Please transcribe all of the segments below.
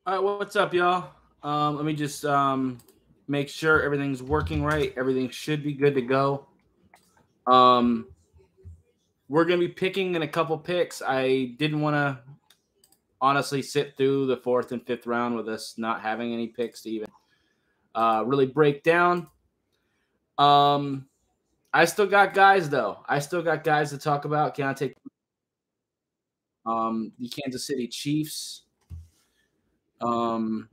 All right, what's up, y'all? Let me just make sure everything's working right. Everything should be good to go. Um, we're gonna be picking in a couple picks. I didn't want to honestly sit through the fourth and fifth round with us not having any picks to even really break down. Um, I still got guys though. I still got guys to talk about. Keontae, the Kansas City Chiefs. Um,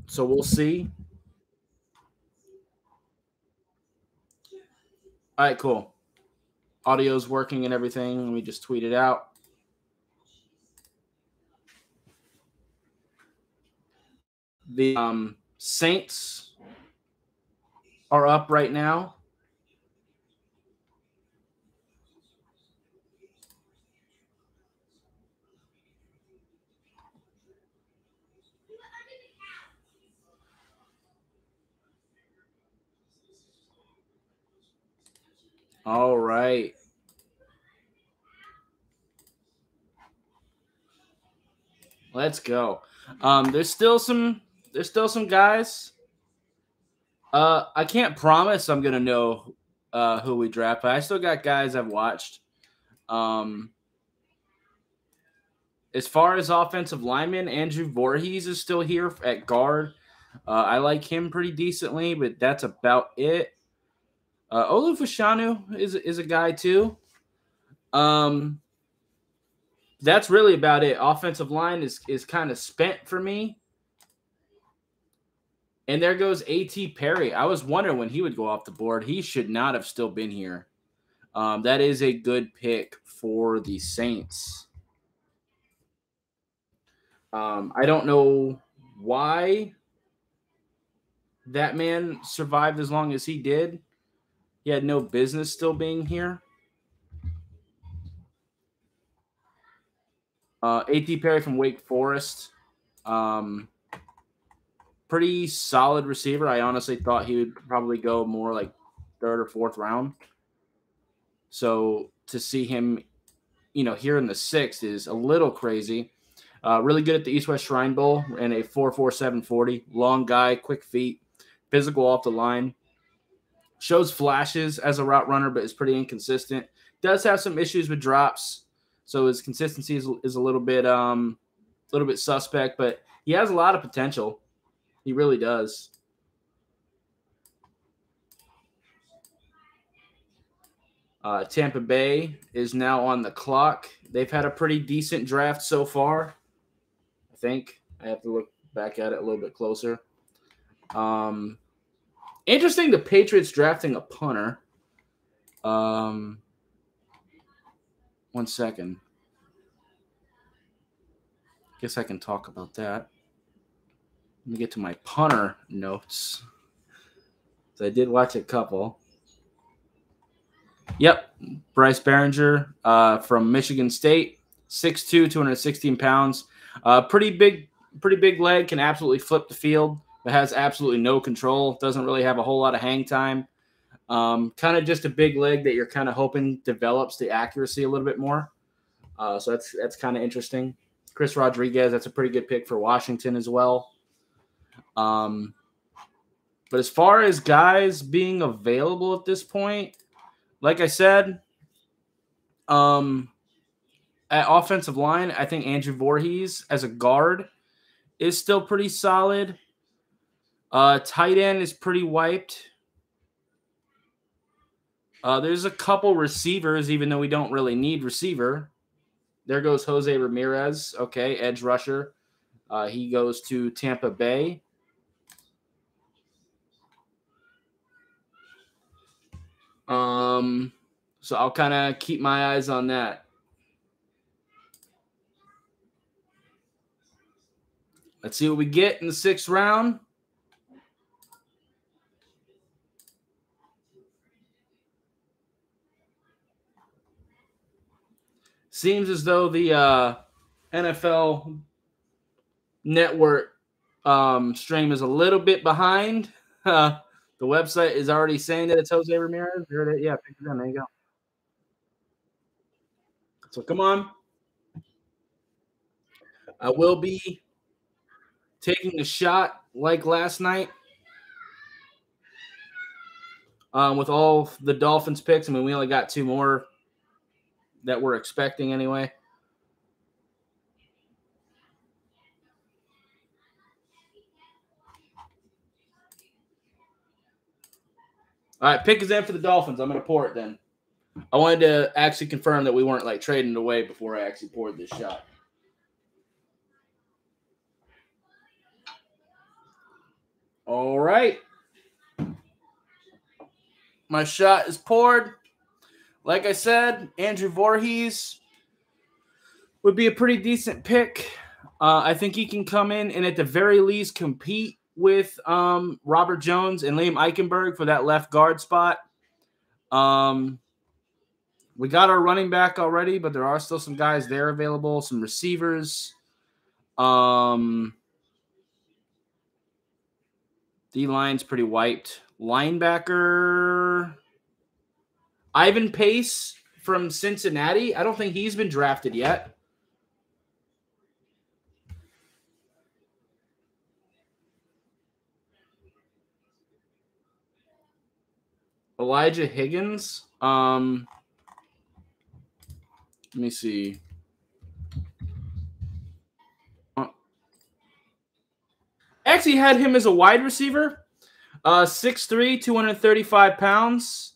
so we'll see. All right, cool. Audio's working and everything. Let me just tweet it out. The Saints are up right now. All right. Let's go. There's still some guys. I can't promise I'm gonna know who we draft, but I still got guys I've watched. Um, as far as offensive lineman, Andrew Voorhees is still here at guard. I like him pretty decently, but that's about it. Olu Fashanu is a guy too. Um, that's really about it. Offensive line is kind of spent for me. And there goes A.T. Perry. I was wondering when he would go off the board. He should not have still been here. That is a good pick for the Saints. I don't know why that man survived as long as he did. He had no business still being here. A.T. Perry from Wake Forest. Um, Pretty solid receiver. I honestly thought he would probably go more like third or fourth round. So to see him, here in the sixth is a little crazy. Really good at the East West Shrine Bowl and a 4.4740. Long guy, quick feet, physical off the line. Shows flashes as a route runner, but is pretty inconsistent. Does have some issues with drops, so his consistency is a little bit suspect. But he has a lot of potential. He really does. Tampa Bay is now on the clock. They've had a pretty decent draft so far. I think I have to look back at it a little bit closer. Um, Interesting, the Patriots drafting a punter. Um, 1 second. Guess I can talk about that. Let me get to my punter notes. So I did watch a couple. Yep, Bryce Behringer from Michigan State, 6'2", 216 pounds. Pretty big leg, can absolutely flip the field, but has absolutely no control. Doesn't really have a whole lot of hang time. Kind of just a big leg that you're kind of hoping develops the accuracy a little bit more. So that's kind of interesting. Chris Rodriguez, that's a pretty good pick for Washington as well. But as far as guys being available at this point, like I said, at offensive line, I think Andrew Voorhees as a guard is still pretty solid. Tight end is pretty wiped. There's a couple receivers, even though we don't really need receiver. There goes Jose Ramirez. Okay, edge rusher. He goes to Tampa Bay. So I'll kind of keep my eyes on that. Let's see what we get in the sixth round. Seems as though the NFL Network stream is a little bit behind. The website is already saying that it's Jose Ramirez. You heard it? Yeah, pick it in. There you go. So come on. I will be taking a shot like last night with all the Dolphins picks. I mean, we only got 2 more that we're expecting anyway. All right, pick is in for the Dolphins. I'm going to pour it then. I wanted to actually confirm that we weren't like trading it away before I actually poured this shot. All right. My shot is poured. Like I said, Andrew Voorhees would be a pretty decent pick. I think he can come in and at the very least compete with Robert Jones and Liam Eichenberg for that left guard spot. We got our running back already, but there are still some guys there available, some receivers. D-line's pretty wiped. Linebacker Ivan Pace from Cincinnati. I don't think he's been drafted yet. Elijah Higgins. Let me see. Actually had him as a wide receiver. 6'3", 235 pounds.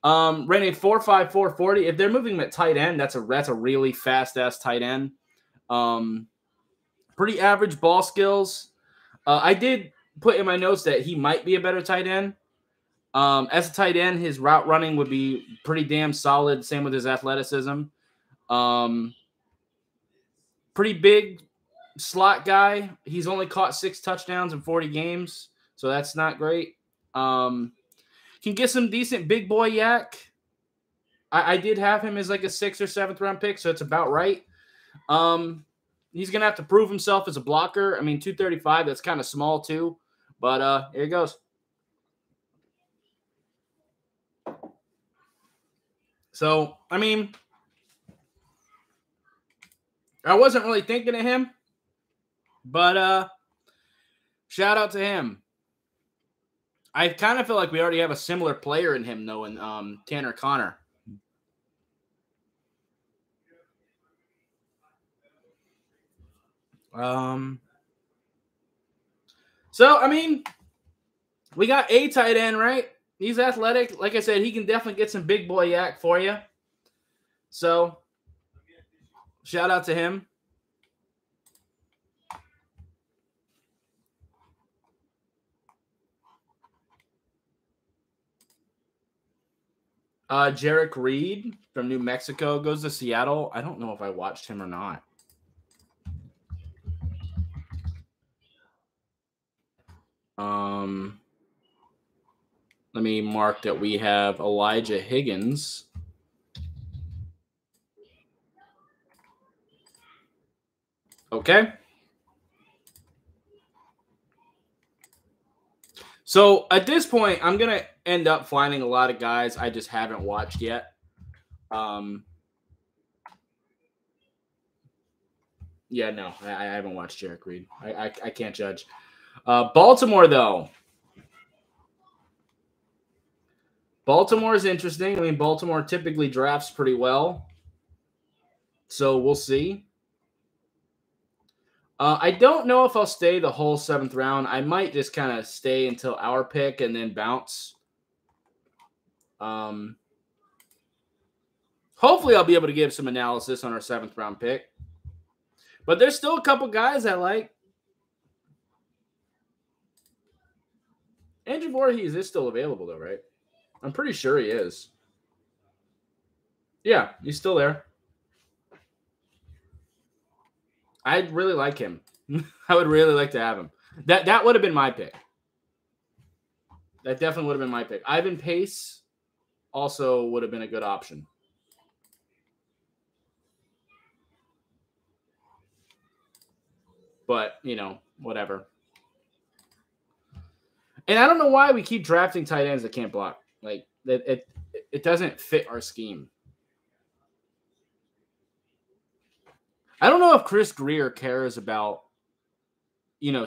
Ran a 4.5, 4.40. If they're moving him at tight end, that's a really fast-ass tight end. Pretty average ball skills. I did put in my notes that he might be a better tight end. As a tight end, his route running would be pretty damn solid. Same with his athleticism. Pretty big slot guy. He's only caught 6 touchdowns in 40 games, so that's not great. Can get some decent big boy yak. I did have him as like a 6th or 7th round pick, so it's about right. He's going to have to prove himself as a blocker. I mean, 235, that's kind of small too, but here he goes. So, I mean, I wasn't really thinking of him, but shout out to him. I kind of feel like we already have a similar player in him, though, in Tanner Connor. So, I mean, we got a tight end, right? He's athletic. Like I said, he can definitely get some big boy yak for you. So, shout out to him. Jarek Reed from New Mexico goes to Seattle. I don't know if I watched him or not. Let me mark that we have Elijah Higgins. Okay. So at this point, I'm going to end up finding a lot of guys I just haven't watched yet. Yeah, no, I haven't watched Jarek Reed. I can't judge. Baltimore, though. Baltimore is interesting. I mean, Baltimore typically drafts pretty well. So we'll see. I don't know if I'll stay the whole 7th round. I might just kind of stay until our pick and then bounce. Hopefully I'll be able to give some analysis on our 7th round pick. But there's still a couple guys I like. Andrew Voorhees is still available, though, right? I'm pretty sure he is. Yeah, he's still there. I'd really like him. I would really like to have him. That would have been my pick. That definitely would have been my pick. Ivan Pace also would have been a good option. But, you know, whatever. And I don't know why we keep drafting tight ends that can't block. Like, it doesn't fit our scheme. I don't know if Chris Grier cares about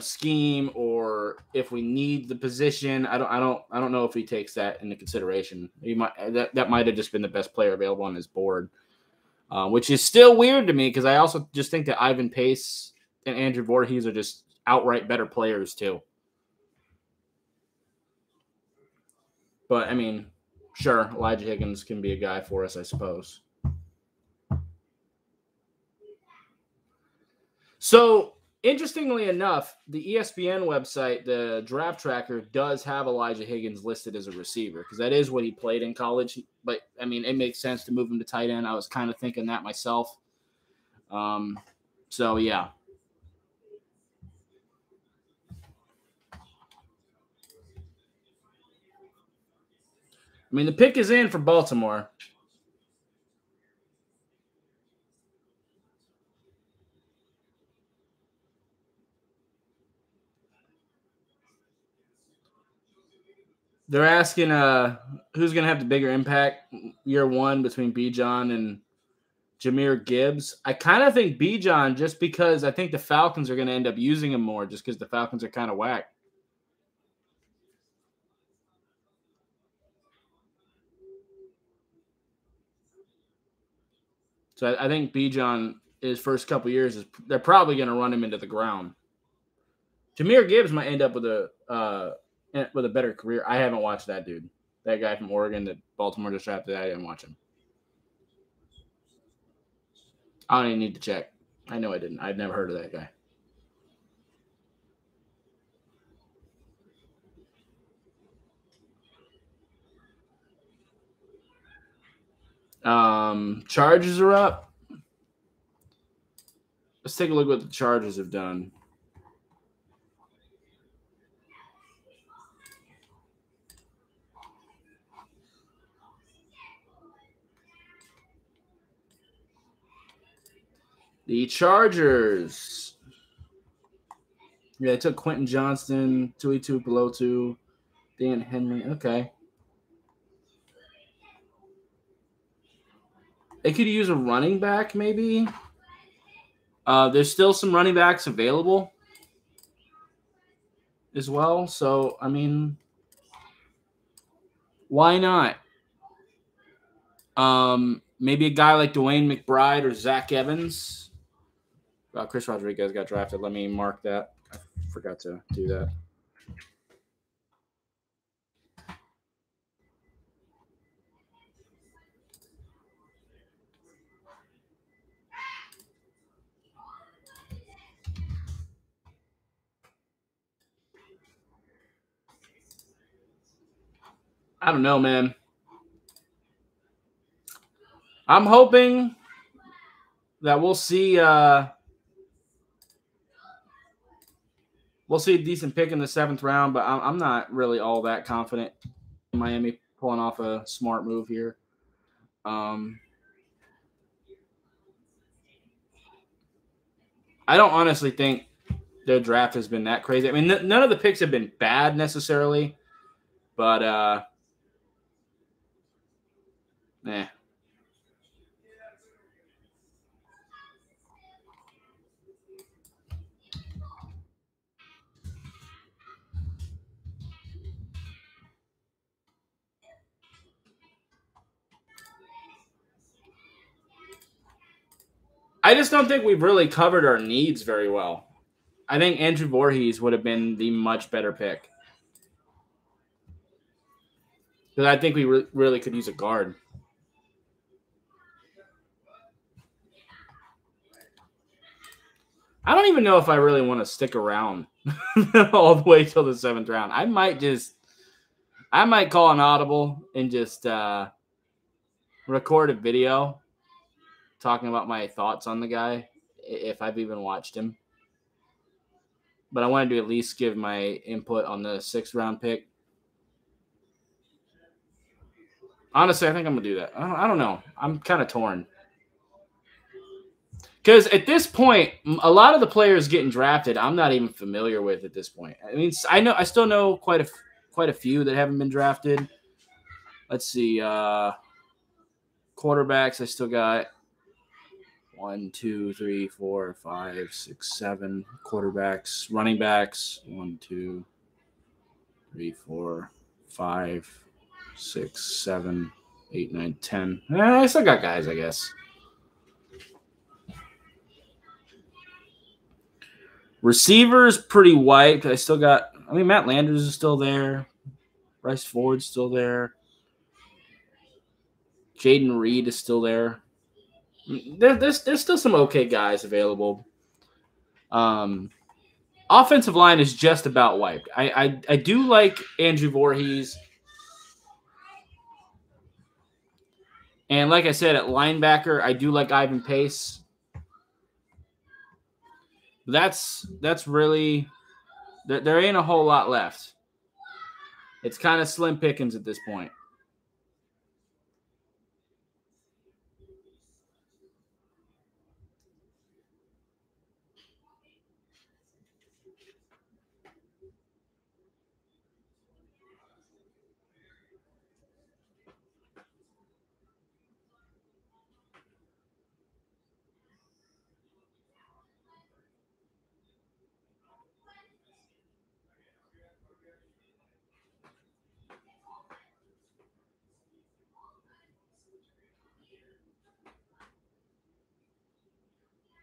scheme or if we need the position. I don't know if he takes that into consideration. He might that might have just been the best player available on his board, which is still weird to me because I also just think that Ivan Pace and Andrew Voorhees are just outright better players too. But I mean, sure, Elijah Higgins can be a guy for us, I suppose. So, interestingly enough, the ESPN website, the draft tracker, does have Elijah Higgins listed as a receiver because that is what he played in college. But, I mean, it makes sense to move him to tight end. I was kind of thinking that myself. So, yeah. I mean, the pick is in for Baltimore. They're asking who's going to have the bigger impact year one between Bijan and Jahmyr Gibbs. I kind of think Bijan just because I think the Falcons are going to end up using him more just because the Falcons are kind of whack. So I think Bijan, his first couple years, they're probably going to run him into the ground. Jahmyr Gibbs might end up with a better career. I haven't watched that dude. That guy from Oregon that Baltimore just drafted. I didn't watch him. I don't even need to check. I know I didn't. I'd never heard of that guy. Charges are up. Let's take a look at what the Chargers have done. The Chargers. Yeah, they took Quentin Johnston, Tuitu Pelotu, Dan Henley. Okay. They could use a running back, maybe. There's still some running backs available as well. So, I mean, why not? Maybe a guy like Dwayne McBride or Zach Evans. Chris Rodriguez got drafted. Let me mark that. I forgot to do that. I don't know, man. I'm hoping that we'll see a decent pick in the 7th round, but I'm not really all that confident in Miami pulling off a smart move here. I don't honestly think their draft has been that crazy. I mean, none of the picks have been bad necessarily, but I just don't think we've really covered our needs very well. I think Andrew Voorhees would have been the much better pick. Because I think we really could use a guard. I don't even know if I really want to stick around all the way till the 7th round. I might call an audible and just record a video talking about my thoughts on the guy if I've even watched him. But I wanted to at least give my input on the 6th round pick. Honestly, I think I'm going to do that. I don't know. I'm kind of torn. Because at this point, a lot of the players getting drafted, I'm not even familiar with at this point. I mean, I still know quite a few that haven't been drafted. Let's see. Quarterbacks, I still got 1, 2, 3, 4, 5, 6, 7 quarterbacks, running backs. 1, 2, 3, 4, 5, 6, 7, 8, 9, 10. I still got guys, I guess. Receivers pretty wiped. I still got. I mean, Matt Landers is still there. Bryce Ford's still there. Jaden Reed is still there. There's still some okay guys available. Offensive line is just about wiped. I do like Andrew Voorhees. And like I said, at linebacker, I do like Ivan Pace. That's really there ain't a whole lot left. It's kind of slim pickings at this point.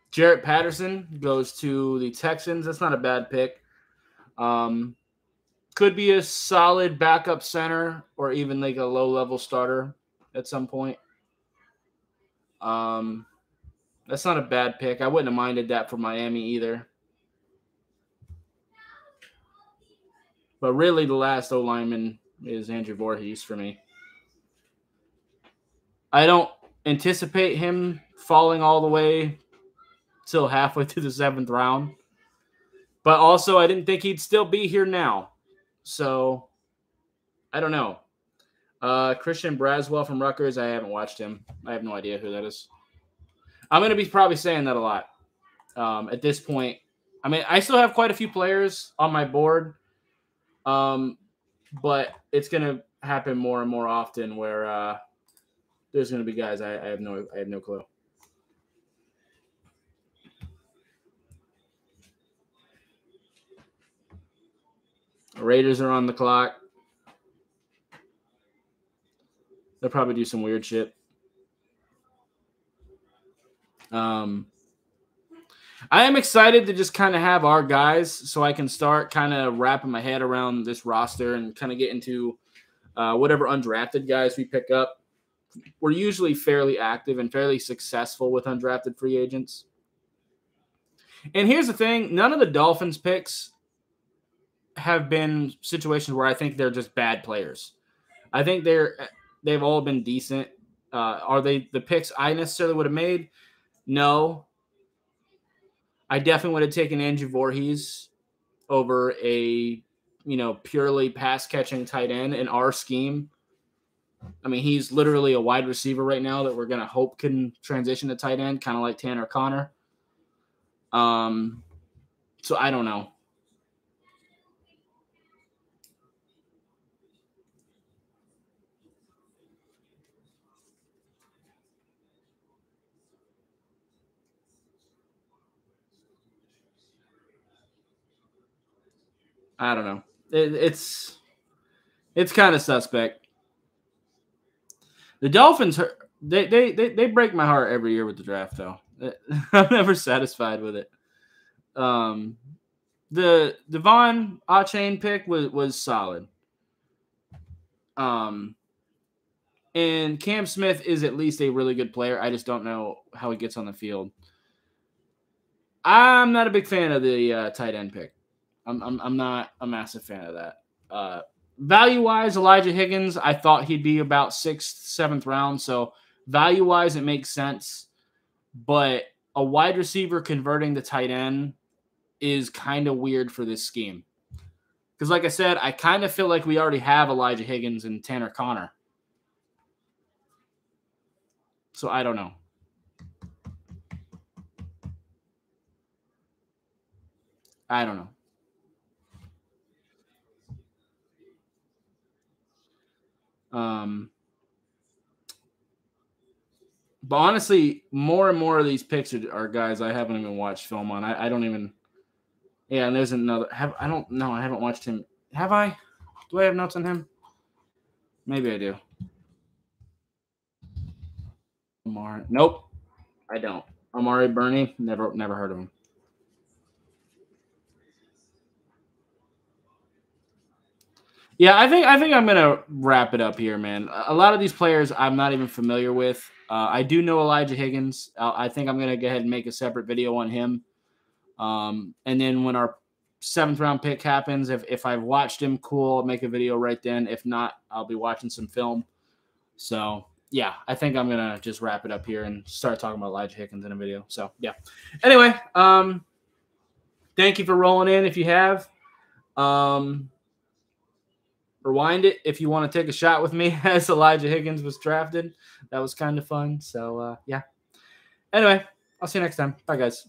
Jarrett Patterson goes to the Texans. That's not a bad pick. Could be a solid backup center or even like a low-level starter at some point. That's not a bad pick. I wouldn't have minded that for Miami either. But really, the last O-lineman is Andrew Voorhees for me. I don't anticipate him falling all the way till halfway through the 7th round. But also, I didn't think he'd still be here now. So, I don't know. Christian Braswell from Rutgers, I haven't watched him. I have no idea who that is. I'm going to be probably saying that a lot at this point. I mean, I still have quite a few players on my board, but it's going to happen more and more often where there's going to be guys I have no clue. Raiders are on the clock. They'll probably do some weird shit. I am excited to just kind of have our guys so I can start kind of wrapping my head around this roster and kind of get into whatever undrafted guys we pick up. We're usually fairly active and fairly successful with undrafted free agents. And here's the thing. None of the Dolphins picks have been situations where I think they're just bad players. I think they've all been decent. Are they the picks I necessarily would have made? No. I definitely would have taken Andrew Voorhees over a, purely pass-catching tight end in our scheme. I mean, he's literally a wide receiver right now that we're going to hope can transition to tight end, kind of like Tanner Conner. So I don't know. I don't know. It's kind of suspect. The Dolphins, they break my heart every year with the draft, though. I'm never satisfied with it. The Devon Achane pick was solid. And Cam Smith is at least a really good player. I just don't know how he gets on the field. I'm not a big fan of the tight end pick. I'm not a massive fan of that. Value-wise, Elijah Higgins, I thought he'd be about 6th, 7th round. So value-wise, it makes sense. But a wide receiver converting to tight end is kind of weird for this scheme. Because like I said, I kind of feel like we already have Elijah Higgins and Tanner Conner. So I don't know. I don't know. But honestly, more and more of these picks are guys I haven't even watched film on. I don't even. Yeah, and there's another. I don't know. I haven't watched him. Have I? Do I have notes on him? Maybe I do. Nope, I don't. Amari Burney, never heard of him. Yeah, I think I'm gonna wrap it up here, man. A lot of these players I'm not even familiar with. I do know Elijah Higgins. I think I'm gonna go ahead and make a separate video on him. And then when our 7th round pick happens, if I've watched him, cool, I'll make a video right then. If not, I'll be watching some film. So yeah, I think I'm gonna just wrap it up here and start talking about Elijah Higgins in a video. So yeah. Anyway, thank you for rolling in. If you have, rewind it if you want to take a shot with me as Elijah Higgins was drafted. That was kind of fun. So yeah. Anyway, I'll see you next time. Bye, guys.